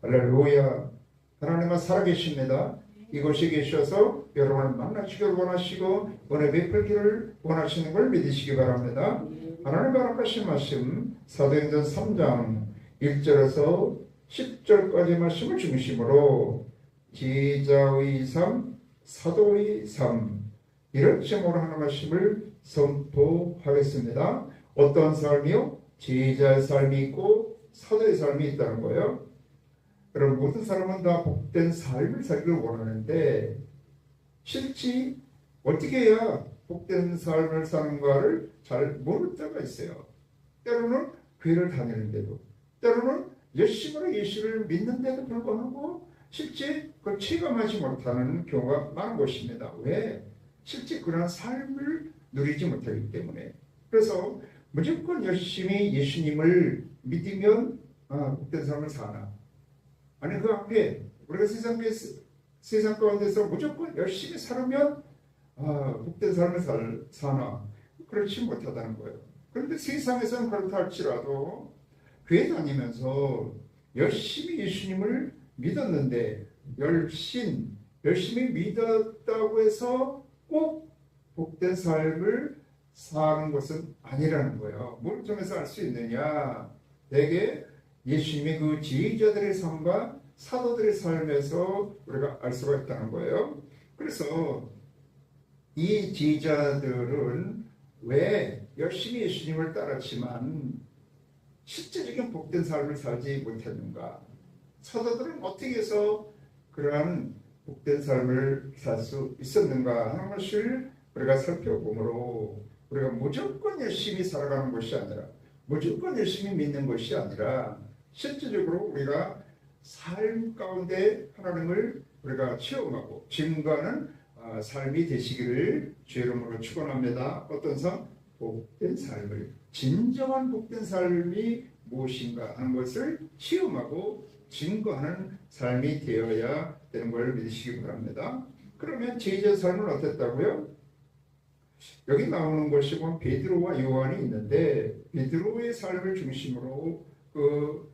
할렐루야. 하나님은 살아계십니다. 이곳에 계셔서 여러분을 만나시기를 원하시고 은혜 베풀기를 원하시는 걸 믿으시기 바랍니다. 하나님의 허락하신 말씀 사도행전 3장 1절에서 10절까지 말씀을 중심으로 지자의 삶, 사도의 삶, 이런 제목으로 하는 말씀을 선포하겠습니다. 어떤 삶이요? 지자의 삶이 있고 사도의 삶이 있다는 거예요. 여러분, 모든 사람은 다 복된 삶을 살기를 원하는데 실제 어떻게 해야 복된 삶을 사는가를 잘 모를 때가 있어요. 때로는 교회를 다니는데도, 때로는 열심히 예수를 믿는데도 불구하고 실제 그걸 체감하지 못하는 경우가 많은 것입니다. 왜? 실제 그런 삶을 누리지 못하기 때문에. 그래서 무조건 열심히 예수님을 믿으면 복된 삶을 사나? 아니, 그 앞에 우리가 세상 가운데서 무조건 열심히 살면 복된 삶을 사나? 그렇지 못하다는 거예요. 그런데 세상에서는 그렇다 할지라도 교회 다니면서 열심히 예수님을 믿었는데 열심히 믿었다고 해서 꼭 복된 삶을 사는 것은 아니라는 거예요. 뭘 통해서 알 수 있느냐? 대개 예수님의 그 지휘자들의 삶과 사도들의 삶에서 우리가 알 수가 있다는 거예요. 그래서 이 지휘자들은 왜 열심히 예수님을 따랐지만 실제적인 복된 삶을 살지 못했는가? 사도들은 어떻게 해서 그러한 복된 삶을 살 수 있었는가 하는 것을 우리가 살펴보므로 우리가 무조건 열심히 살아가는 것이 아니라, 무조건 열심히 믿는 것이 아니라 실질적으로 우리가 삶 가운데 하나님을 우리가 체험하고 증거하는 삶이 되시기를 주의 이름으로 축원합니다. 어떤 삶? 복된 삶을, 진정한 복된 삶이 무엇인가 하는 것을 체험하고 증거하는 삶이 되어야 되는 걸 믿으시기 바랍니다. 그러면 제자 삶은 어땠다고요? 여기 나오는 것이 보면 베드로와 요한이 있는데, 베드로의 삶을 중심으로 그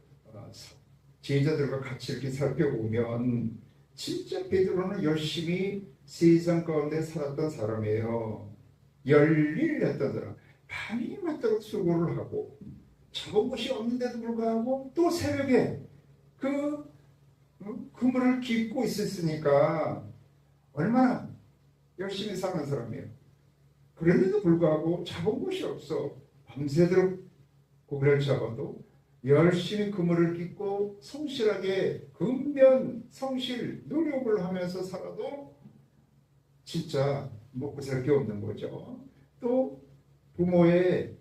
제자들과 같이 이렇게 살펴보면 진짜 베드로는 열심히 세상 가운데 살았던 사람이에요. 열일했던 사람. 밤이 맞도록 수고를 하고 잡은 것이 없는데도 불구하고 또 새벽에 그물을 깃고 있었으니까 얼마나 열심히 사는 사람이에요. 그런데도 불구하고 잡은 것이 없어. 밤새도록 고기를 잡아도 열심히 그물을 깃고 성실하게 근면 성실 노력을 하면서 살아도 진짜 먹고 살 게 없는 거죠. 또 부모의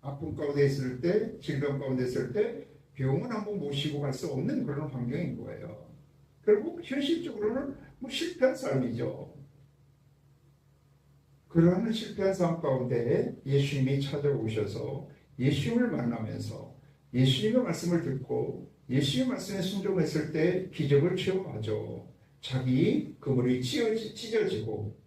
아픔 가운데 있을 때, 질병 가운데 있을 때 병원 한번 모시고 갈 수 없는 그런 환경인 거예요. 결국 현실적으로는 실패한 삶이죠. 그러한 실패한 삶 가운데 예수님이 찾아오셔서 예수님을 만나면서 예수님의 말씀을 듣고 예수님의 말씀에 순종했을 때 기적을 체험하죠. 자기 그물이 찢어지고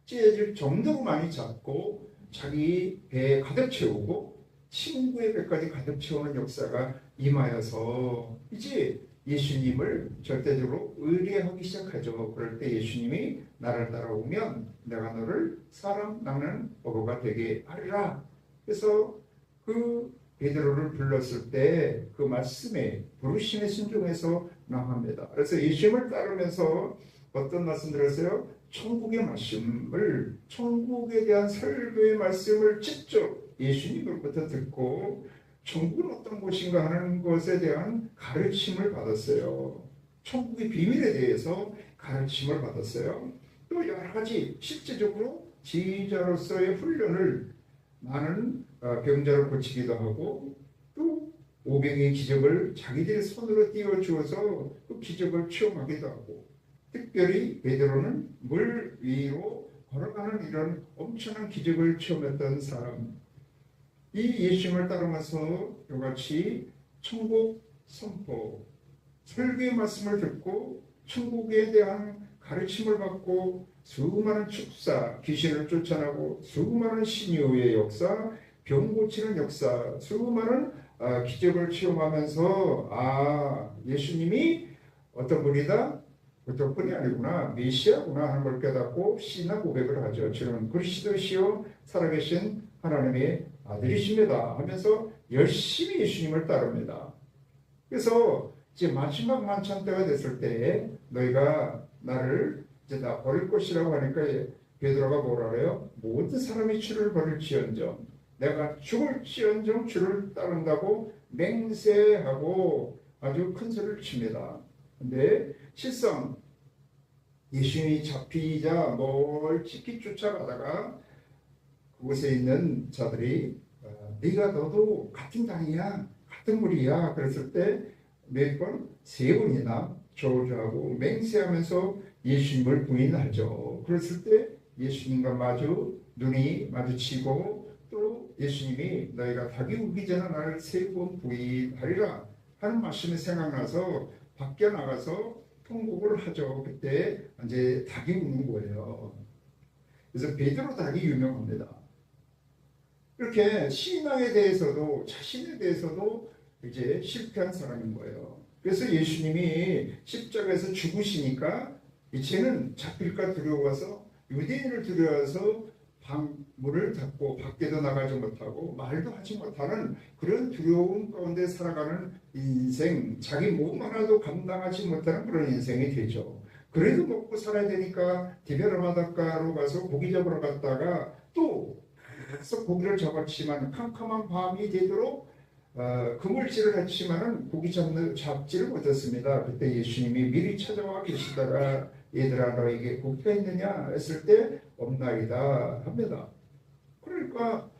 찢어질 정도로 많이 잡고 자기 배에 가득 채우고 친구의 배까지 가득 채우는 역사가 임하여서 이제 예수님을 절대적으로 의뢰하기 시작하죠. 그럴 때 예수님이 나를 따라오면 내가 너를 사람 낚는 어부가 되게 하리라. 그래서 그 베드로를 불렀을 때 그 말씀에 부르심에 순종해서 나갑니다. 그래서 예수님을 따르면서 어떤 말씀 들었어요? 천국의 말씀을, 천국에 대한 설교의 말씀을 직접 예수님으로부터 듣고 천국은 어떤 곳인가 하는 것에 대한 가르침을 받았어요. 천국의 비밀에 대해서 가르침을 받았어요. 또 여러 가지 실제적으로 지휘자로서의 훈련을, 많은 병자를 고치기도 하고 또 오병의 기적을 자기들의 손으로 띄워주어서 그 기적을 체험하기도 하고, 특별히 베드로는 물 위로 걸어가는 이런 엄청난 기적을 체험했던 사람. 이 예수님을 따르면서 이같이 천국 선포, 설교의 말씀을 듣고 천국에 대한 가르침을 받고 수많은 축사, 귀신을 쫓아내고 수많은 신유의 역사, 병 고치는 역사, 수많은 기적을 체험하면서 예수님이 어떤 분이다? 어떤 분이 아니구나, 메시아구나 하는 걸 깨닫고 신앙 고백을 하죠. 저는 그리스도시요 살아계신 하나님의 아들이십니다 하면서 열심히 예수님을 따릅니다. 그래서 이제 마지막 만찬 때가 됐을 때 너희가 나를 이제 다 버릴 것이라고 하니까 베드로가 뭐라 그래요? 모든 사람이 주를 버릴지언정 내가 죽을지언정 주를 따른다고 맹세하고 아주 큰 소리를 칩니다. 근데 실상 예수님이 잡히자 멀찍이 쫓아가다가 그곳에 있는 자들이 네가 너도 같은 당이야, 같은 무리야 그랬을 때 몇 번? 세 번이나 저주하고 맹세하면서 예수님을 부인하죠. 그랬을 때 예수님과 눈이 마주치고 또 예수님이 너희가 닭이 우기 전에 나를 세 번 부인하리라 하는 말씀이 생각나서 밖에 나가서 통곡을 하죠. 그때 이제 닭이 우는 거예요. 그래서 베드로 닭이 유명합니다. 이렇게 신앙에 대해서도 자신에 대해서도 이제 실패한 사람인 거예요. 그래서 예수님이 십자가에서 죽으시니까 이제는 잡힐까 두려워서 유대인을 두려워서 문을 닫고 밖에도 나가지 못하고 말도 하지 못하는 그런 두려움 가운데 살아가는 인생, 자기 몸 하나도 감당하지 못하는 그런 인생이 되죠. 그래도 먹고 살아야 되니까 디베라 바닷가로 가서 고기 잡으러 갔다가 또 계속 고기를 잡았지만 캄캄한 밤이 되도록 그물질을 했지만은 고기 잡지를 못했습니다. 그때 예수님이 미리 찾아와 계시다가 얘들아 너에게 고기가 있느냐 했을 때 없나이다 합니다. 그러니까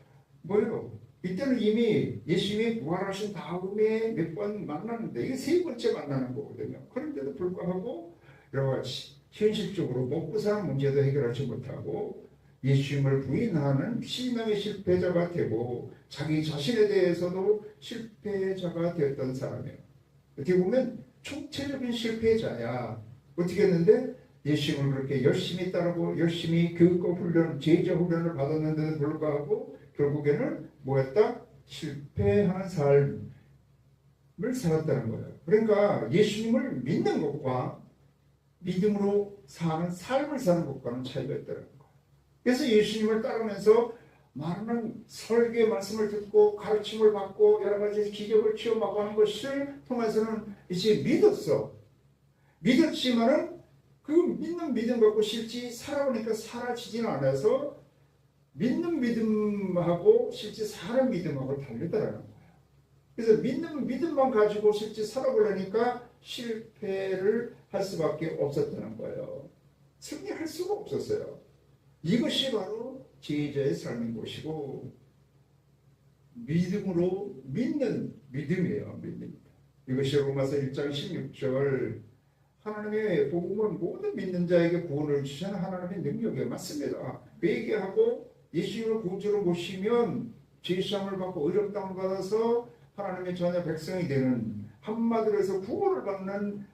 뭐예요? 이때는 이미 예수님이 부활하신 다음에 몇 번 만났는데 이게 세 번째 만나는 거거든요. 그런데도 불구하고 여러 가지 현실적으로 먹고 사는 문제도 해결하지 못하고 예수님을 부인하는 신앙의 실패자가 되고 자기 자신에 대해서도 실패자가 되었던 사람이에요. 어떻게 보면 총체적인 실패자야. 어떻게 했는데 예수님을 그렇게 열심히 따르고 열심히 교육과 훈련, 제자 훈련을 받았는데도 불구하고 결국에는 뭐였다? 실패하는 삶을 살았다는 거예요. 그러니까 예수님을 믿는 것과 믿음으로 사는 삶을 사는 것과는 차이가 있다는 거예요. 그래서 예수님을 따르면서 많은 설계 말씀을 듣고 가르침을 받고 여러 가지 기적을 체험하고 하는 것을 통해서는 이제 믿었지만은 그 믿는 믿음 갖고 실제 살아오니까 사라지지는 않아서 믿는 믿음하고 실제 사는 믿음하고 다르다라는 거예요. 그래서 믿는 믿음만 가지고 실제 살아보려니까 실패를 할 수밖에 없었다는 거예요. 승리할 수가 없었어요. 이것이 바로 제자의 삶인 것이고 믿음으로 믿는 믿음이에요. 믿습니다. 이것이 로마서 1장 16절 하나님의 복음은 모든 믿는 자에게 구원을 주시는 하나님의 능력에 맞습니다. 회개하고 예수님을 구주로 모시면 죄사함을 받고 의롭다함을 받아서 하나님의 자녀 백성이 되는 한마디로 해서 구원을 받는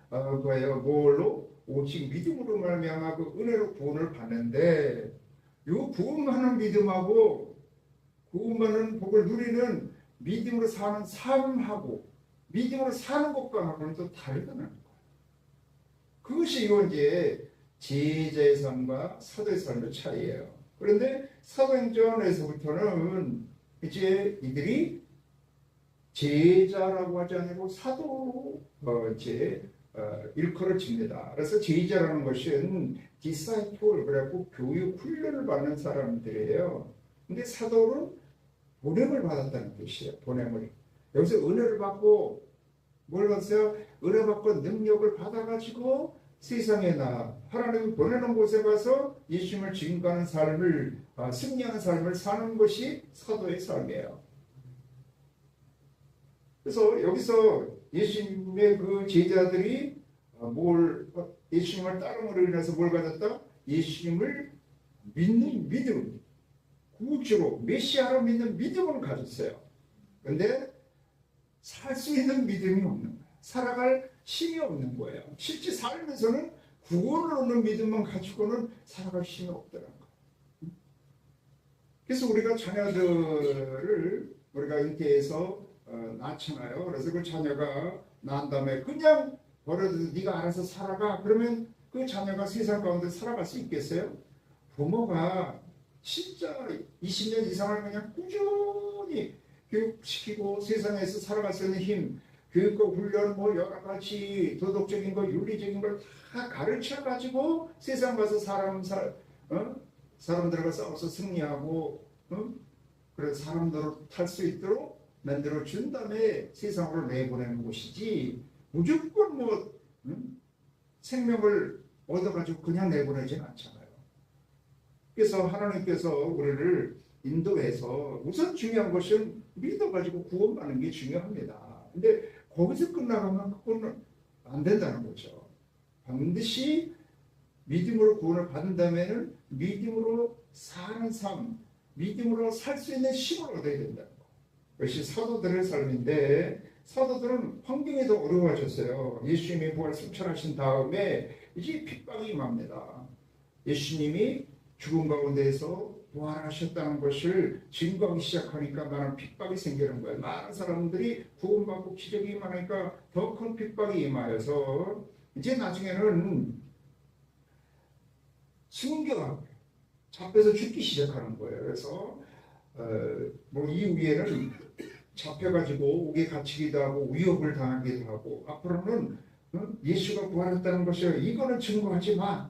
거예요. 뭘로? 오직 믿음으로 말미암아 그 은혜로 구원을 받는데 이 구원하는 믿음하고 구원받는 복을 누리는 믿음으로 사는 삶하고 믿음으로 사는 것과는 또 다르다는 거예요. 그것이 이제 제자의 삶과 사도의 삶의 차이예요. 그런데 사도행전에서부터는 이제 이들이 제자라고 하지 않고 사도로 일컬어집니다. 그래서 제자라는 것은 디사이플, 그래갖고 교육 훈련을 받는 사람들이에요. 근데 사도는 보냄을 받았다는 뜻이에요. 보냄을. 여기서 은혜를 받고 뭘 받았어요? 은혜 받고 능력을 받아가지고 세상에 하나님이 보내는 곳에 가서 예수님을 증거하는 삶을 승리하는 삶을 사는 것이 사도의 삶이에요. 그래서 여기서 예수님의 그 제자들이 예수님을 따름으로 인해서 뭘 가졌다? 예수님을 믿는 믿음, 구주로 메시아로 믿는 믿음을 가졌어요. 그런데 살 수 있는 믿음이 없는 거예요. 살아갈 힘이 없는 거예요. 실제 살면서는 구원을 얻는 믿음만 가지고는 살아갈 힘이 없더라는 거예요. 그래서 우리가 자녀들을 우리가 인태해서 낳잖아요. 그래서 그 자녀가 난 다음에 그냥 버려도 네가 알아서 살아가. 그러면 그 자녀가 세상 가운데 살아갈 수 있겠어요? 부모가 진짜 20년 이상을 그냥 꾸준히 교육시키고 세상에서 살아갈 수 있는 힘, 교육과 훈련, 뭐 여러 가지 도덕적인 거, 윤리적인 걸 다 가르쳐 가지고 세상 가서 사람들과 싸워서 승리하고, 그래서 사람들을 탈 수 있도록 만들어 준 다음에 세상으로 내보내는 곳이지, 무조건 생명을 얻어가지고 그냥 내보내진 않잖아요. 그래서 하나님께서 우리를 인도해서 우선 중요한 것은 믿어가지고 구원받는 게 중요합니다. 근데 거기서 끝나가면 그거는 안 된다는 거죠. 반드시 믿음으로 구원을 받은 다음에는 믿음으로 사는 삶, 믿음으로 살 수 있는 힘을 얻어야 된다는 거. 그것이 사도들의 삶인데, 사도들은 환경이 더 어려워졌어요. 예수님이 부활 승천하신 다음에 이제 핍박이 임합니다. 예수님이 죽은 가운데에서 부활하셨다는 것을 증거하기 시작하니까 많은 핍박이 생기는 거예요. 많은 사람들이 구원받고 기적이 임하니까 더 큰 핍박이 임하여서 이제 나중에는 순교하고 잡혀서 죽기 시작하는 거예요. 그래서 이후에는 잡혀가지고 옥에 갇히기도 하고 위협을 당하기도 하고, 앞으로는 예수가 부활했다는 것을 이거는 증거하지 마.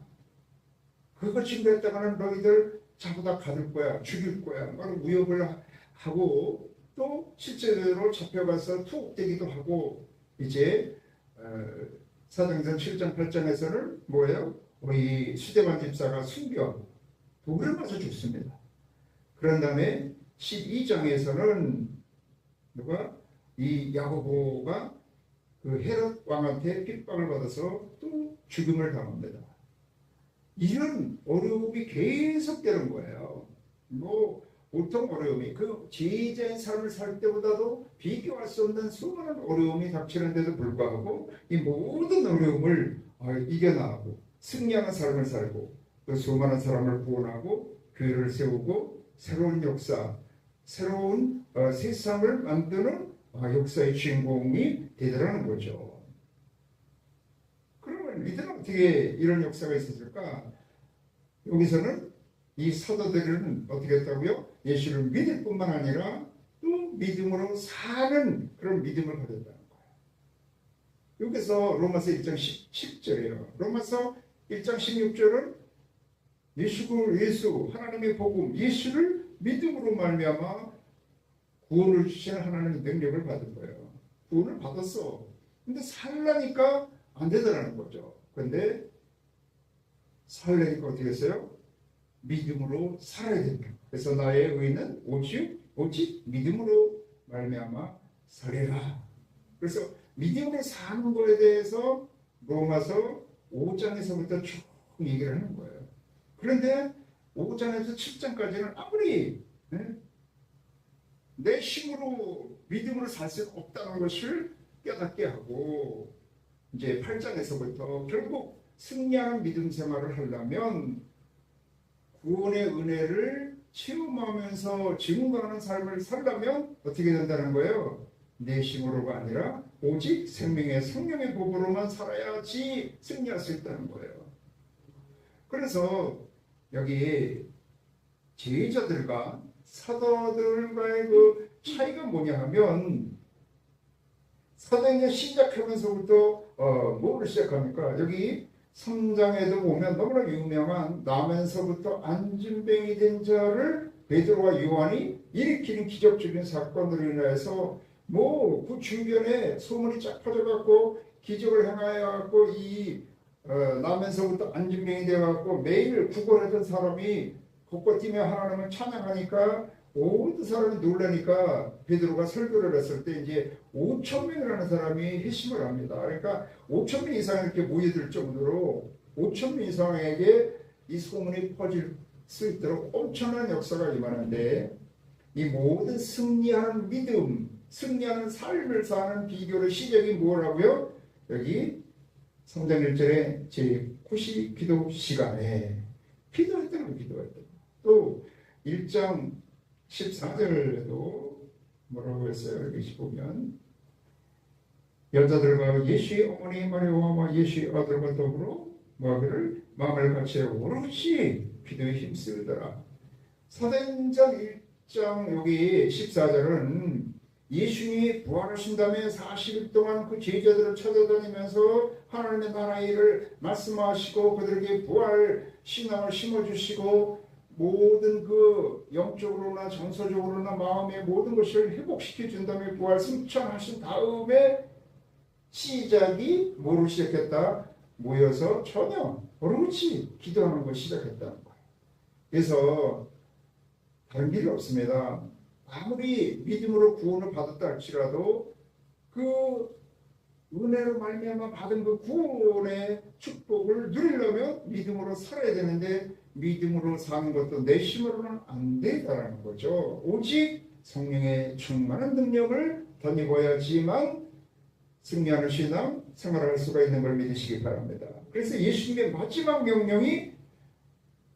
그거 증거했다가는 너희들 잡아다 가둘 거야, 죽일 거야, 막 위협을 하고, 또 실제로 잡혀가서 투옥되기도 하고, 이제 사도행전 7장 8장에서는 뭐예요? 이 수데반 집사가 순교하고 돌을 맞아 죽습니다. 그런 다음에 12장에서는 누가? 이 야고보가 그 헤롯 왕한테 핍박을 받아서 또 죽음을 당합니다. 이런 어려움이 계속되는 거예요. 보통 어려움이 그 제자의 삶을 살 때보다도 비교할 수 없는 수많은 어려움이 닥치는데도 불구하고 이 모든 어려움을 이겨나가고 승리하는 삶을 살고, 또 수많은 사람을 구원하고 교회를 세우고 새로운 역사, 새로운 세상을 만드는 역사의 주인공이 되더라는 거죠. 그러면 이들은 어떻게 이런 역사가 있었을까? 여기서는 이 사도들은 어떻게 했다고요? 예수를 믿을 뿐만 아니라 또 믿음으로 사는 그런 믿음을 가졌다는 거예요. 여기서 로마서 1장 17절이에요. 로마서 1장 16절은 예수 하나님의 복음, 예수를 믿음으로 말미암아 구원을 주시는 하나님의 능력을 받은 거예요. 구원을 받았어. 근데 살라니까 안 되더라는 거죠. 근데 살려니까 어떻게 했어요? 믿음으로 살아야 된다. 그래서 나의 의는 오직 믿음으로 말미암아 살리라. 그래서 믿음으로 사는 거에 대해서 로마서 5장에서부터 쭉 얘기를 하는 거예요. 그런데 5장에서 7장까지는 아무리 내 힘으로 믿음으로 살 수 없다는 것을 깨닫게 하고, 이제 8장에서부터 결국 승리하는 믿음 생활을 하려면 구원의 은혜를 체험하면서 증거하는 삶을 살려면 어떻게 된다는 거예요? 내 힘으로가 아니라 오직 생명의 성령의 법으로만 살아야지 승리할 수 있다는 거예요. 그래서 여기 제자들과 사도들과의 그 차이가 뭐냐 하면, 사도행전 시작하면서부터 뭐를 시작합니까? 여기 3장에도 보면 너무나 유명한 나면서부터 안진뱅이 된 자를 베드로와 요한이 일으키는 기적적인 사건으로 인해서 그 주변에 소문이 쫙 퍼져갖고 기적을 행하여갖고 나면서부터 안진뱅이 되어갖고 매일 구걸하던 사람이 걷고 뛰며 하나님을 찬양하니까 모든 사람이 놀라니까 베드로가 설교를 했을 때 이제 5,000명이라는 사람이 회심을 합니다. 그러니까 5,000명 이상 이렇게 모여들 정도로 5,000명 이상에게 이 소문이 퍼질 수 있도록 엄청난 역사가 임하는데, 이 모든 승리하는 믿음, 승리하는 삶을 사는 비결의 시작이 뭐라고요? 여기 3장 1절에 제9시 기도 시간에 기도했다는 또 1장 14절에도 뭐라고 했어요? 여기 보면 여자들과 예수의 어머니 마리아와 예수의 아들과 더불어 뭐하기를 마음을 같이 오롯이 기도에 힘쓰더라. 사도행전 1장 여기 14절은 예수님이 부활하신 다음에 40일 동안 그 제자들을 찾아다니면서 하나님의 나라의 일을 말씀하시고 그들에게 부활 신앙을 심어주시고 모든 그 영적으로나 정서적으로나 마음의 모든 것을 회복시켜 준 다음에 부활 승천하신 다음에 시작이 뭐로 시작했다? 모여서 전혀 오롯이 기도하는 걸 시작했다는 거예요. 그래서 다른 길이 없습니다. 아무리 믿음으로 구원을 받았다 할지라도 그 은혜로 말미암아 받은 그 구원의 축복을 누리려면 믿음으로 살아야 되는데 믿음으로 사는 것도 내 힘으로는 안 된다는 거죠. 오직 성령의 충만한 능력을 덧입어야지만 승리하는 신앙 생활할 수가 있는 걸 믿으시기 바랍니다. 그래서 예수님의 마지막 명령이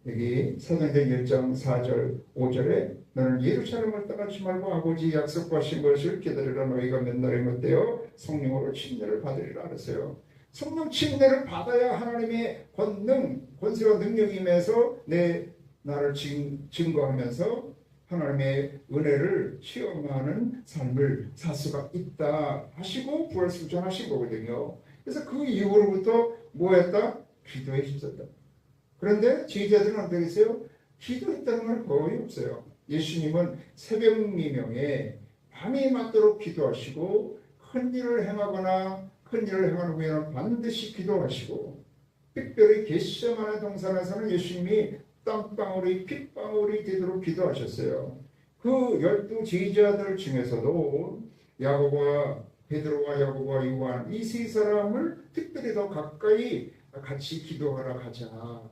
여기 사도행전 1장 4절 5절에 너는 예루살렘을 떠나지 말고 아버지 약속하신 것을 기다리라. 너희가 몇 날에 못되어 성령으로 침례를 받으리라 하세요. 성령 침례를 받아야 하나님의 권능, 권세와 능력이 임해서 내 나를 증거하면서 하나님의 은혜를 체험하는 삶을 살 수가 있다 하시고 부활승천하신 거거든요. 그래서 그 이후로부터 뭐 했다? 기도에 힘썼다. 그런데 제자들은 어떻게 했어요? 기도했다는 건 거의 없어요. 예수님은 새벽 미명에 밤이 맞도록 기도하시고 큰 일을 행하거나 큰 일을 행한 후에는 반드시 기도하시고 특별히 겟세마네 동산에서는 예수님이 땀방울이 핏방울이 되도록 기도하셨어요. 그 12 제자들 중에서도 야고보와 베드로와 야고보와 요한 이 세 사람을 특별히 더 가까이 같이 기도하러 가자.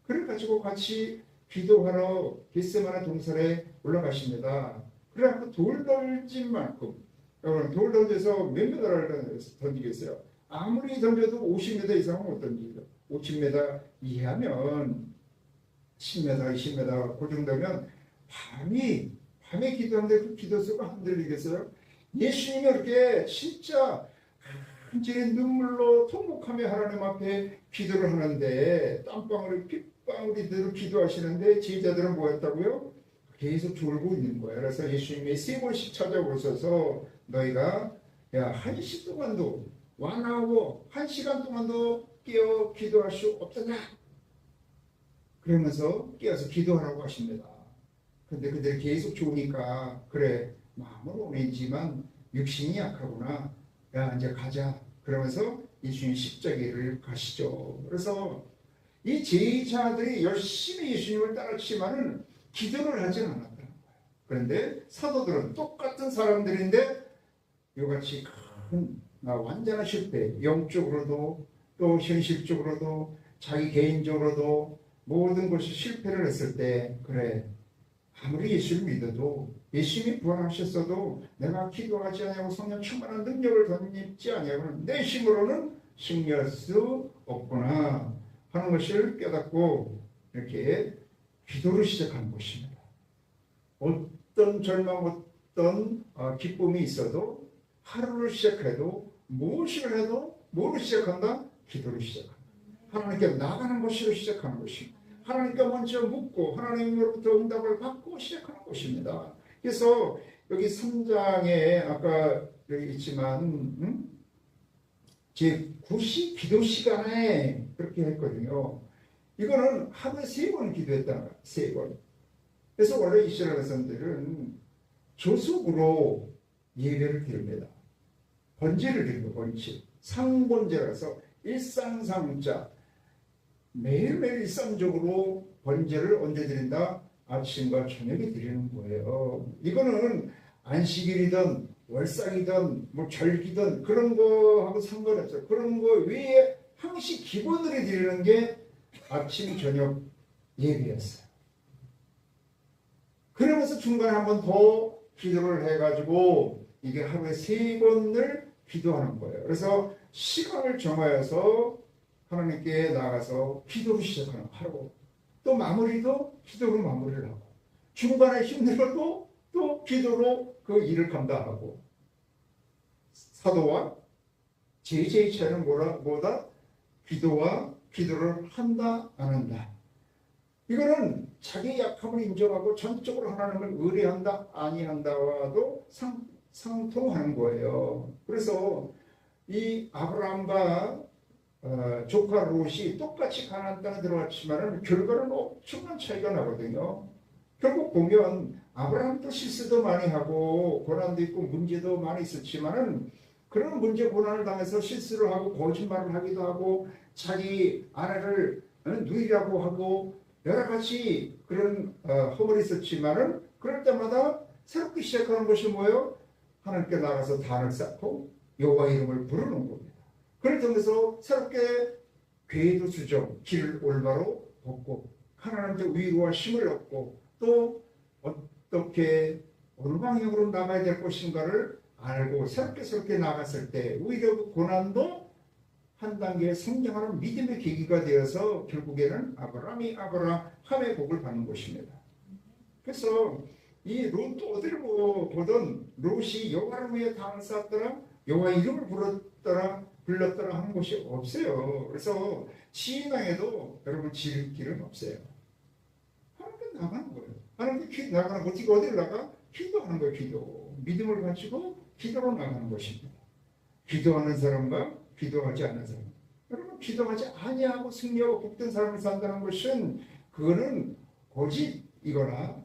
그래가지고 같이 기도하러 겟세마네 동산에 올라가십니다. 그래갖고 돌 던진 만큼 여러분 돌 던져서 몇 미터를 던지겠어요? 아무리 던져도 50m 이상은 못 던지죠. 50m 이하면 10m, 20m 그 정도면 밤에 기도하는데 그 기도수가 흔들리겠어요? 예수님이 이렇게 진짜 한절의 눈물로 통곡하며 하나님 앞에 기도를 하는데 땀방울이 핏방울이 되도록 기도하시는데 제자들은 뭐 했다고요? 계속 졸고 있는 거예요. 그래서 예수님이 3번씩 찾아오셔서 너희가 야 1시 동안도 완하고 1시간 동안도 깨어 기도할 수 없더냐? 그러면서 깨어서 기도하라고 하십니다. 근데 그들이 계속 좋으니까 그래 마음은 오래지만 육신이 약하구나. 야 이제 가자. 그러면서 예수님 십자가를 가시죠. 그래서 이 제자들이 열심히 예수님을 따랐지만은 기도를 하지 않았다는 거예요. 그런데 사도들은 똑같은 사람들인데 이같이 큰 완전한 실패, 영적으로도 또 현실적으로도 자기 개인적으로도 모든 것이 실패를 했을 때 그래 아무리 예수를 믿어도 예수님이 부활하셨어도 내가 기도하지 않냐고 성령 충만한 능력을 덧입지 않냐고는 내 힘으로는 승리할 수 없구나 하는 것을 깨닫고 이렇게 기도를 시작한 것입니다. 어떤 절망 어떤 기쁨이 있어도 하루를 시작해도 무엇을 해도 뭐로 시작한다? 기도를 시작한다. 하나님께 나가는 것으로 시작하는 것입니다. 하나님께 먼저 묻고 하나님으로부터 응답을 받고 시작하는 것입니다. 그래서 여기 3장에 아까 여기 있지만 제9시 기도 시간에 그렇게 했거든요. 이거는 하루에 3번 기도했다는 거예요. 3번. 그래서 원래 이스라엘 백성들은 조속으로 예배를 드립니다. 번제를 드리고 번제. 상번제라서 일상상자. 매일매일 일상적으로 번제를 언제 드린다? 아침과 저녁에 드리는 거예요. 이거는 안식일이든 월상이든 뭐 절기든 그런 거하고 상관없어요. 그런 거 외에 항시 기본으로 드리는 게 아침 저녁 예배였어요. 그러면서 중간에 한 번 더 기도를 해가지고 이게 하루에 3번을 기도하는 거예요. 그래서 시간을 정하여서 하나님께 나가서 기도를 시작하는 하루. 또 마무리도 기도로 마무리를 하고 중간에 힘들어도 또 기도로 그 일을 감당하고, 사도와 제자의 차이는 뭐다? 기도를 한다 안 한다. 이거는 자기 약함을 인정하고 전적으로 하나님을 의뢰한다 아니한다와도 상통하는 거예요. 그래서 이 아브라함과 조카 롯이 똑같이 가나안 땅에 들어갔지만 결과는 엄청난 차이가 나거든요. 결국 보면 아브라함도 실수도 많이 하고 고난도 있고 문제도 많이 있었지만은, 그런 문제 고난을 당해서 실수를 하고 거짓말을 하기도 하고 자기 아내를 누이라고 하고 여러 가지 그런 허물이 있었지만은, 그럴 때마다 새롭게 시작하는 것이 뭐예요? 하나님께 나가서 단을 쌓고 여호와 이름을 부르는 겁니다. 그를 통해서 새롭게 궤도 수정, 길을 올바로 걷고 하나님께 위로와 힘을 얻고, 또 어떻게 어느 방향으로 나가야 될 것인가를 알고 새롭게 나갔을 때 오히려 그 고난도 한 단계 성장하는 믿음의 계기가 되어서 결국에는 아브라함의 복을 받는 것입니다. 그래서 이 롯도 어디를 보든 롯이 여호와를 위해 단을 쌓았더라, 여호와 이름을 불렀더라 하는 것이 없어요. 그래서 신앙에도 여러분 지름길은 없어요. 하나님께 나가는 거예요. 하나님께 나가는 거 어디를 나가? 기도하는 거예요. 기도. 믿음을 가지고 기도로 나가는 것입니다. 기도하는 사람과 기도하지 않는 사람. 여러분, 기도하지 아니하고 승리하고 복된 삶을 산다는 것은 그거는 고집이거나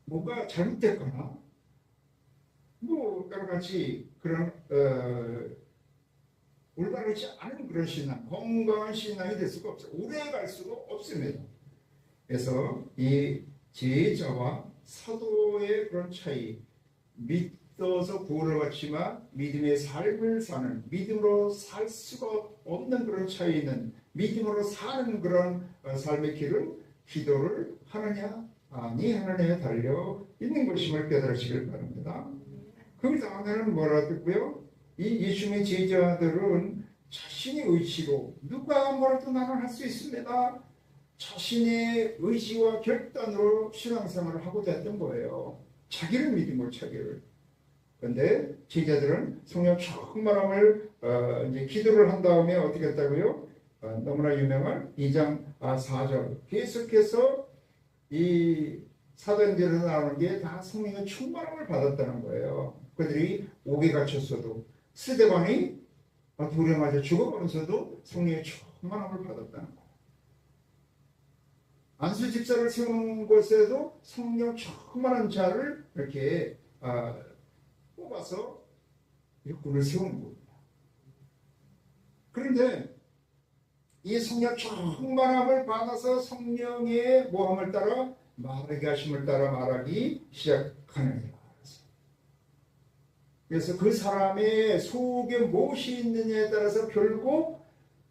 뭔가 잘못됐거나 뭐 여러 가지 그런 올바르지 않은 그런 신앙, 건강한 신앙이 될 수가 없어요. 오래 갈 수가 없습니다. 그래서 이 제자와 사도의 그런 차이, 믿어서 구원을 받지만 믿음의 삶을 사는, 믿음으로 살 수가 없는 그런 차이는, 믿음으로 사는 그런 삶의 길은 기도를 하느냐 아니하느냐에 달려 있는 것임을 깨달으시길 바랍니다. 그 다음에는 뭐라 듣고요? 이 예수님의 제자들은 자신의 의지로 누가 뭐라도 나는 할 수 있습니다. 자신의 의지와 결단으로 신앙생활을 하고자 했던 거예요. 자기를 믿은 거, 자기를. 그런데 제자들은 성령 충만함을 이제 기도를 한 다음에 어떻게 했다고요? 너무나 유명한 4절 계속해서 이 사도행전에서 나오는 게 다 성령의 충만함을 받았다는 거예요. 그들이 옥에 갇혔어도, 스데반이 돌에 맞아 죽어가면서도 성령의 충만함을 받았다는 거예요. 안수 집사를 세우는 곳에도 성령 충만한 자를 이렇게 뽑아서 일꾼을 세우는 겁니다. 그런데 이 성령 충만함을 받아서 성령의 모함을 따라 말하게 하심을 따라 말하기 시작하느니라. 그래서 그 사람의 속에 무엇이 있느냐에 따라서 결국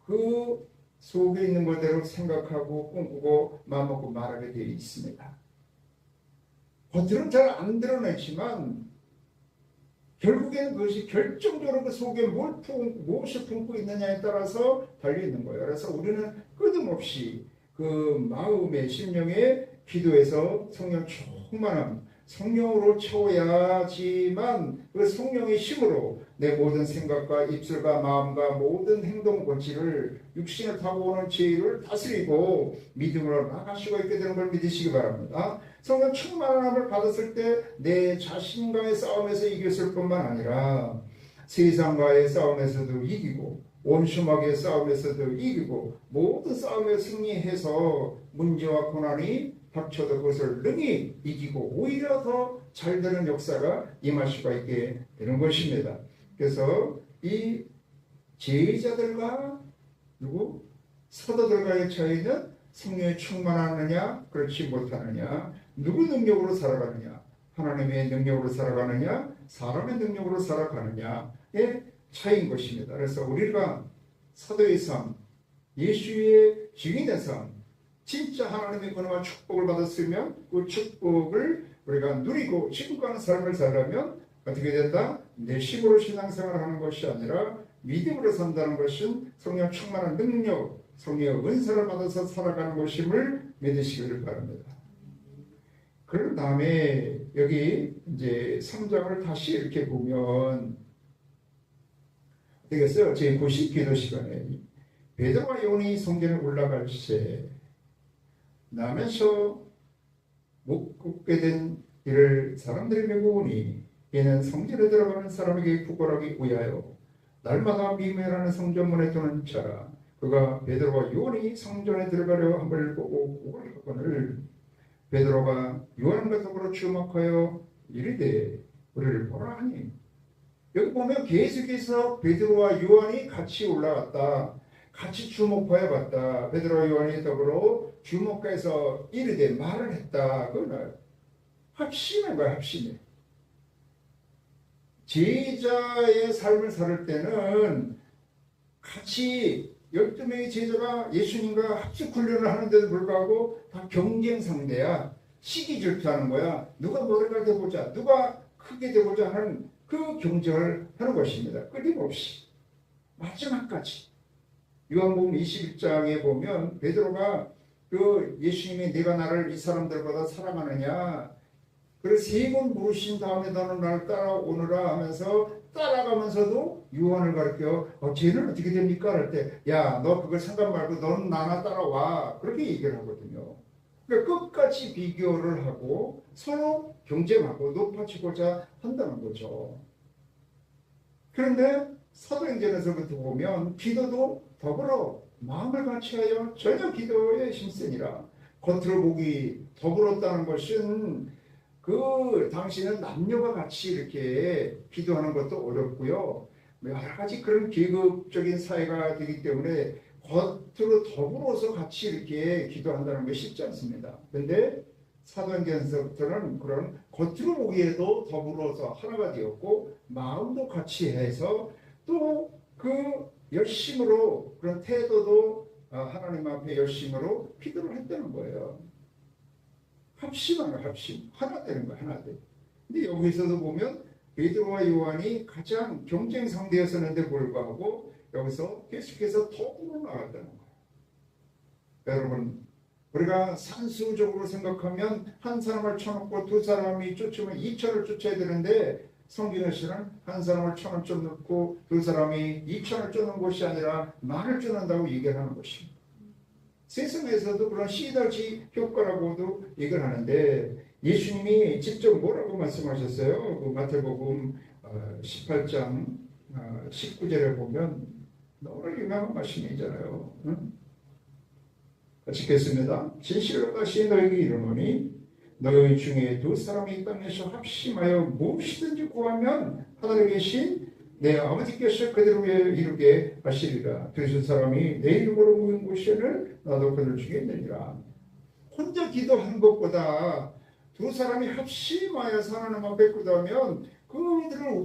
그 속에 있는 것대로 생각하고 꿈꾸고 마음먹고 말하게 되어 있습니다. 겉으로는 잘 안 드러내지만 결국에는 그것이 결정적으로 그 속에 무엇을 품고 있느냐에 따라서 달려있는 거예요. 그래서 우리는 끊임없이 그 마음의 심령의 기도에서 성령 충만함, 성령으로 채워야지만 그 성령의 힘으로 내 모든 생각과 입술과 마음과 모든 행동 고치를, 육신을 타고 오는 죄를 다스리고 믿음으로 나아갈 수가 있게 되는 걸 믿으시기 바랍니다. 성령 충만함을 받았을 때 내 자신과의 싸움에서 이겼을 뿐만 아니라 세상과의 싸움에서도 이기고 원수마귀의 싸움에서도 이기고 모든 싸움에 승리해서 문제와 고난이 닥쳐도 그것을 능히 이기고 오히려 더 잘 되는 역사가 임할 수가 있게 되는 것입니다. 그래서 이 제자들과 사도들과의 차이는 성령에 충만하느냐 그렇지 못하느냐, 누구 능력으로 살아가느냐, 하나님의 능력으로 살아가느냐 사람의 능력으로 살아가느냐의 차이인 것입니다. 그래서 우리가 사도의 삶, 예수의 증인의 삶, 진짜 하나님의 은혜와 축복을 받았으면 그 축복을 우리가 누리고 지금과는 삶을 살려면 어떻게 된다? 내 힘으로 신앙생활을 하는 것이 아니라 믿음으로 산다는 것은 성령 충만한 능력, 성령의 은사를 받아서 살아가는 것임을 믿으시기를 바랍니다. 그런 다음에 여기 이제 3장을 다시 이렇게 보면 되겠어요. 제90 기도 시간에 베드로와 요한이 성전에 올라갈 때 나면서 못 걷게 된 이를 사람들이 메고오니 이는 성전에 들어가는 사람에게 구걸하기 위하여 날마다 미매라는 성전문에 두는 자라. 그가 베드로와 요한이 성전에 들어가려 함을 보고 구걸하거늘 베드로가 요한과 더불어 주목하여 이르되 우리를 보라 하니, 여기 보면 계속해서 베드로와 요한이 같이 올라갔다. 같이 주목하여 봤다. 베드로와 요한이 더불어 주목해서 이르되 말을 했다. 그거는 합심한 거야, 합심해. 제자의 삶을 살 때는 같이 12명의 제자가 예수님과 합숙 훈련을 하는데도 불구하고 다 경쟁 상대야. 시기 질투하는 거야. 누가 머리가 되보자, 누가 크게 되보자 하는 그 경쟁을 하는 것입니다. 끊임없이 마지막까지. 요한복음 21장에 보면 베드로가 그 예수님이 내가 나를 이 사람들보다 사랑하느냐, 그래서 3번 물으신 다음에 너는 나를 따라오느라 하면서 따라가면서도 요한을 가르쳐 쟤는 어떻게 됩니까? 할 때 야, 너 그걸 상관 말고 넌 나나 따라와, 그렇게 얘기를 하거든요. 그러니까 끝까지 비교를 하고 서로 경쟁하고 높아지고자 한다는 거죠. 그런데 사도행전에서부터 보면 기도도 더불어 마음을 같이하여 전혀 기도에 힘쓰니라. 겉으로 보기 더불었다는 것은 그 당시는 남녀가 같이 이렇게 기도하는 것도 어렵고요. 여러 가지 그런 계급적인 사회가 되기 때문에 겉으로 더불어서 같이 이렇게 기도한다는 게 쉽지 않습니다. 그런데 사도행전에서부터는 그런 겉으로 보기에도 더불어서 하나가 되었고 마음도 같이 해서 또 그 열심으로 그런 태도도 하나님 앞에 열심으로 기도를 했다는 거예요. 합심하는 거예요. 합심. 하나 되는 거예요. 하나 돼. 근데 여기서도 보면 베드로와 요한이 가장 경쟁 상대였었는데 불구하고 여기서 계속해서 더불어 나갔다는 거예요. 여러분, 우리가 산수적으로 생각하면 한 사람을 쳐놓고 두 사람이 쫓으면 2천을 쫓아야 되는데 성경에서는 한 사람을 1,000을 쫓고 두 사람이 2천을 쫓는 것이 아니라 만을 쫓는다고 얘기를 하는 것입니다. 세상에서도 그런 시너지 효과라고도 얘기를 하는데 예수님이 직접 뭐라고 말씀하셨어요? 그 마태복음 18장 19절에 보면 너무나 유명한 말씀이잖아요. 응? 같이 읽겠습니다. 진실로 다시 너에게 이르노니 너희 중에 두 사람이 땅에서 합심하여 무엇이든지 구하면 하늘에 계신 내 아버지께서 그대로 이루게 하시리라. 두 사람이 내 이름으로 모인 곳에는 나도 그들 중에 있느니라. 혼자 기도하는 것보다 두 사람이 합심하여서 하나님 앞에 기도하면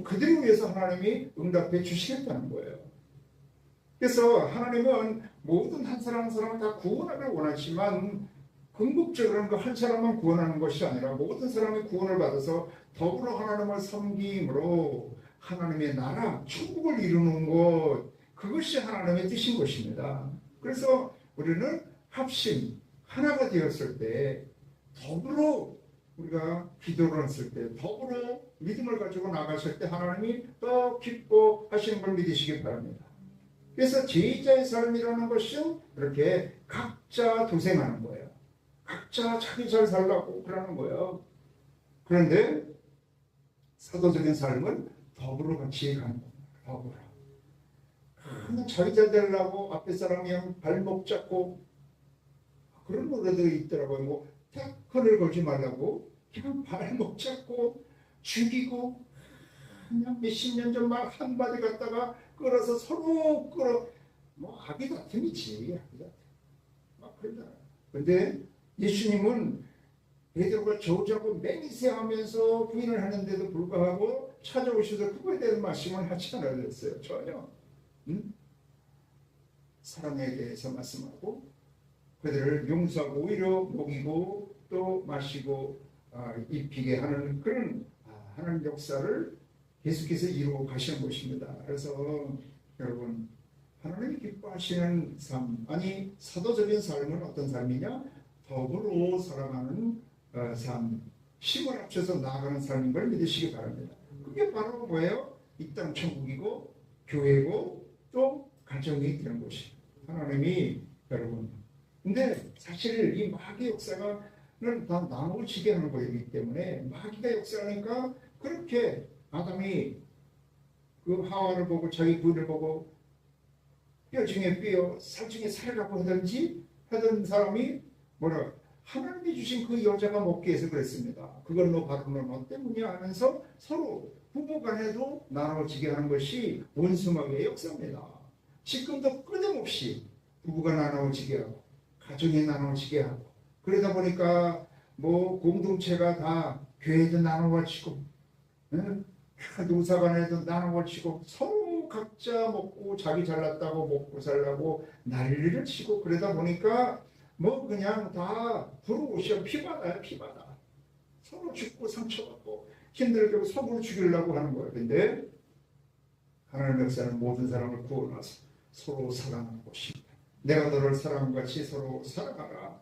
그들을 위해서 하나님이 응답해 주시겠다는 거예요. 그래서 하나님은 모든 한 사람 한 사람을 다 구원하길 원하지만 궁극적으로는 그 한 사람만 구원하는 것이 아니라 모든 사람이 구원을 받아서 더불어 하나님을 섬김으로 하나님의 나라, 천국을 이루는 것, 그것이 하나님의 뜻인 것입니다. 그래서 우리는 합심, 하나가 되었을 때 더불어 우리가 기도를 했을 때 더불어 믿음을 가지고 나갔을 때 하나님이 더 기뻐하시는 걸 믿으시기 바랍니다. 그래서 제자의 삶이라는 것은 이렇게 각자 도생하는 거예요. 각자 자기 잘 살라고 그러는 거예요. 그런데 사도적인 삶은 더불어 같이 가는 겁니다. 더불어. 그냥 자기 잘 되려고 앞에 사람이 그냥 발목 잡고 그런 노래도 있더라고요. 뭐 태클을 걸지 말라고 그냥 발목 잡고 죽이고 그냥 몇십 년 전 막 한마디 갖다가 끌어서 서로 끌어 뭐 아기 다툼이지. 아기 다툼. 막 그러잖아요. 근데 예수님은 베드로가 저주하고 맹세하면서 부인을 하는데도 불구하고 찾아오셔서 그거에 대한 말씀을 하지 않으셨어요. 전혀. 사랑에 대해서 말씀하고 그들을 용서하고 오히려 먹이고 또 마시고 입히게 하는 그런 하나님 역사를 계속해서 이루어 가시는 것입니다. 그래서 여러분 하나님이 기뻐하시는 삶, 아니 사도적인 삶은 어떤 삶이냐? 더불어 살아가는 삶, 힘을 합쳐서 나아가는 삶인 걸 믿으시기 바랍니다. 그게 바로 뭐예요? 이 땅 천국이고 교회고 또 가정이 되는 것이 하나님이 여러분. 근데 사실 이 마귀의 역사는 다 나눠지게 하는 거이기 때문에 마귀가 역사하니까 그렇게 아담이 그 하와를 보고 자기 부인을 보고 뼈 중에 뼈, 살 중에 살이라고 하든지 하던 사람이 뭐라 하나님이 주신 그 여자가 먹기 위해서 그랬습니다. 그걸 너 바로 너 때문이야 하면서 서로 부부간에도 나눠지게 하는 것이 원수마귀의 역사입니다. 지금도 끊임없이 부부가 나눠지게 하고 가정이 나눠지게 하고 그러다 보니까 뭐 공동체가 다 교회도 나눠가지고 노사간에도 나눠가지고 서로 각자 먹고 자기 잘났다고 먹고 살라고 난리를 치고 그러다 보니까 뭐 그냥 다 부르고시험 피바다야 피바다. 서로 죽고 상처받고 힘들게 서로 죽이려고 하는 거예요. 근데 하나님의 역사는 모든 사람을 구원하서 서로 사랑하고 싶다. 내가 너를 사랑한 같이 서로 살아가라.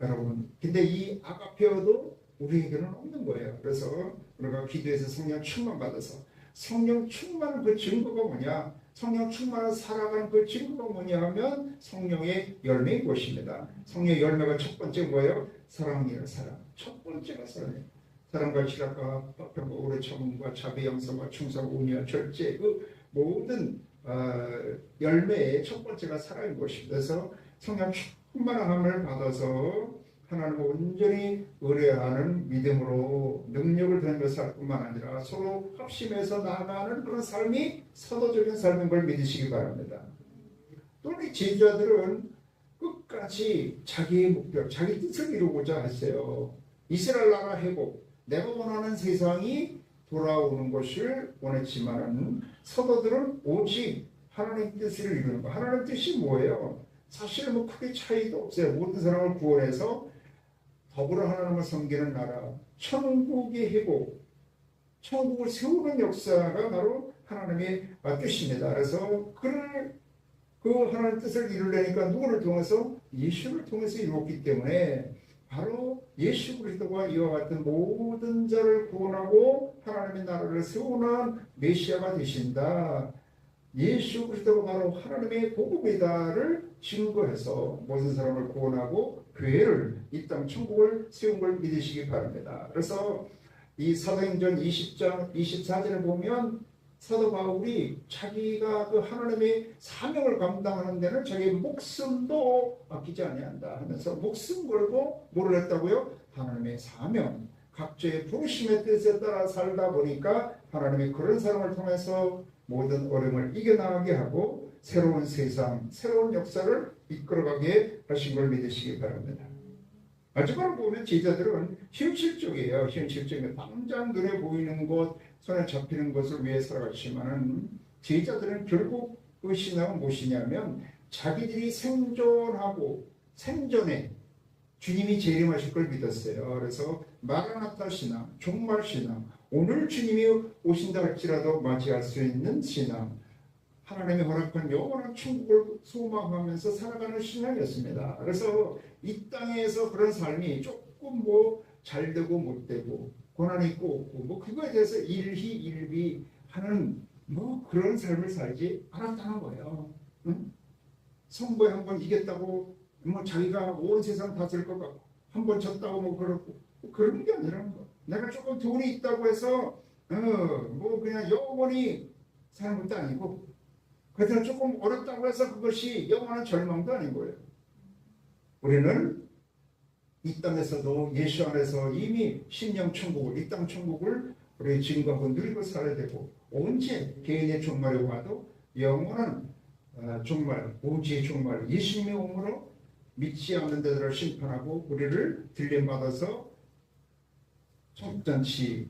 여러분, 근데 이 아가페어도 우리에게는 없는 거예요. 그래서 우리가 기도해서 성령 충만 받아서 성령 충만한 그 증거가 뭐냐? 성령 충만한 살아가는 그 증거가 뭐냐 하면 성령의 열매인 것입니다. 성령의 열매가 첫 번째 뭐예요? 사랑이에요. 사랑. 첫 번째가 사랑이에요. 사랑과 실학과 평과 오래 참음과 자비 양성과 충성 온유와 절제 그 모든 열매의 첫 번째가 사랑인 것입니다. 그래서 성령 충만함을 받아서 하나님을 온전히 의뢰하는 믿음으로 능력을 드리며 살 뿐만 아니라 서로 합심해서 나아가는 그런 삶이 서도적인 삶인 걸 믿으시기 바랍니다. 또 우리 제자들은 끝까지 자기의 목표, 자기 뜻을 이루고자 했어요. 이스라엘 나라 회복, 내가 원하는 세상이 돌아오는 것을 원했지만 서도들은 오직 하나님 뜻을 이루는 거. 하나님 뜻이 뭐예요? 사실 뭐 크게 차이도 없어요. 모든 사람을 구원해서 더불어 하나님을 섬기는 나라, 천국의 회복, 천국을 세우는 역사가 바로 하나님의 뜻입니다. 그래서 그 하나님 뜻을 이루려니까 누구를 통해서? 예수를 통해서 이루었기 때문에 바로 예수 그리스도가 이와 같은 모든 자를 구원하고 하나님의 나라를 세우는 메시아가 되신다. 예수 그리스도가 바로 하나님의 복음이다를 증거해서 모든 사람을 구원하고 교회를 이 땅 천국을 세운 걸 믿으시기 바랍니다. 그래서 이 사도행전 20장 24절에 보면 사도 바울이 자기가 그 하나님의 사명을 감당하는 데는 자기 목숨도 아끼지 아니한다 하면서 목숨 걸고 뭐를 했다고요? 하나님의 사명, 각자의 부르심의 뜻에 따라 살다 보니까 하나님의 그런 사람을 통해서 모든 어려움을 이겨나가게 하고 새로운 세상, 새로운 역사를 이끌어가게 하신 걸 믿으시기 바랍니다. 마지막으로 보면 제자들은 현실적이에요. 현실적인 당장 눈에 보이는 것, 손에 잡히는 것을 위해 살아갔지만 제자들은 결국 그 신앙은 무엇이냐면 자기들이 생존하고 생전에 주님이 재림하실 걸 믿었어요. 그래서 마라나타 신앙, 종말 신앙, 오늘 주님이 오신다 할지라도 맞이할 수 있는 신앙, 하나님이 허락한 영원한 천국을 소망하면서 살아가는 신앙이었습니다. 그래서 이 땅에서 그런 삶이 조금 뭐 잘되고 못되고 고난이 있고 없고 뭐 그거에 대해서 일희일비 하는 뭐 그런 삶을 살지 않았다는 거예요. 응? 선거에 한번 이겼다고 뭐 자기가 온 세상 다스릴 것 같고 한번 졌다고 뭐 그렇고 그런 게 아니라는 거. 내가 조금 돈이 있다고 해서 뭐 그냥 영원히 사는 것도 아니고 그래서 조금 어렵다고 해서 그것이 영원한 절망도 아닌 거예요. 우리는 이 땅에서도 예수 안에서 이미 심령 천국을, 이 땅 천국을 우리 증거하고 누리고 살아야 되고 언제 개인의 종말이 와도 영원한 종말, 오지의 종말, 예수님의 오므로 믿지 않는 데들을 심판하고 우리를 들림받아서 천국잔치를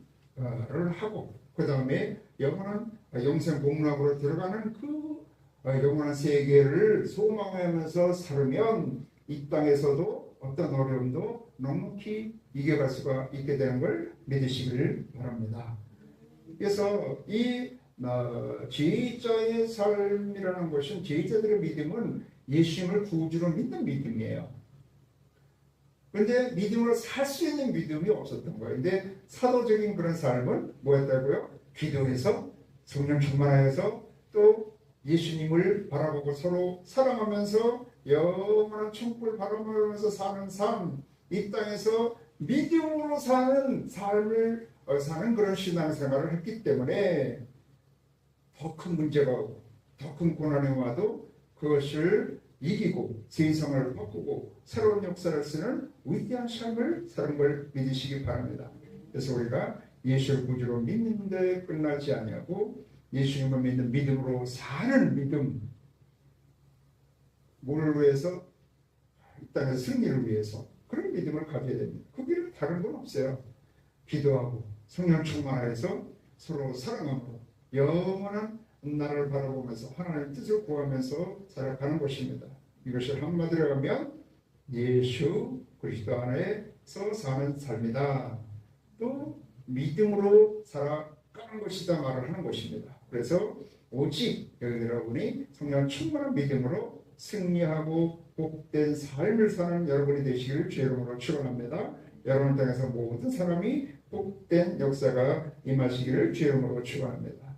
하고 그 다음에 영원한 영생 복락으로 들어가는 그 영원한 세계를 소망하면서 살으면 이 땅에서도 어떤 어려움도 넉넉히 이겨갈 수가 있게 되는 걸 믿으시기를 바랍니다. 그래서 이 제자의 삶이라는 것은 제자들의 믿음은 예수님을 구주로 믿는 믿음이에요. 근데 믿음으로 살 수 있는 믿음이 없었던 거예요. 근데 사도적인 그런 삶은 뭐였다고요? 기도해서 성령 충만하여서 또 예수님을 바라보고 서로 사랑하면서 영원한 천국을 바라보면서 사는 삶, 이 땅에서 믿음으로 사는 삶을 사는 그런 신앙생활을 했기 때문에 더 큰 문제가 오고 더 큰 고난이 와도 그것을 이기고 세상을 바꾸고 새로운 역사를 쓰는 위대한 삶을 사는 걸 믿으시기 바랍니다. 그래서 우리가 예수를 구주로 믿는 데 끝나지 아니하고 예수님을 믿는 믿음으로 사는 믿음, 뭐를 위해서? 이 땅의 승리를 위해서 그런 믿음을 가져야 됩니다. 그 길은 다른 건 없어요. 기도하고 성령 충만해서 서로 사랑하고 영원한 나라를 바라보면서 하나님의 뜻을 구하면서 살아가는 것입니다. 이것을 한마디로 하면 예수 그리스도 안에서 사는 삶이다. 또 믿음으로 살아가는 것이다 말을 하는 것입니다. 그래서 오직 여러분이 성령 충만한 믿음으로 승리하고 복된 삶을 사는 여러분이 되시기를 주의 이름으로 축원합니다. 여러분을 통해서 모든 사람이 복된 역사가 임하시기를 주의 이름으로 축원합니다.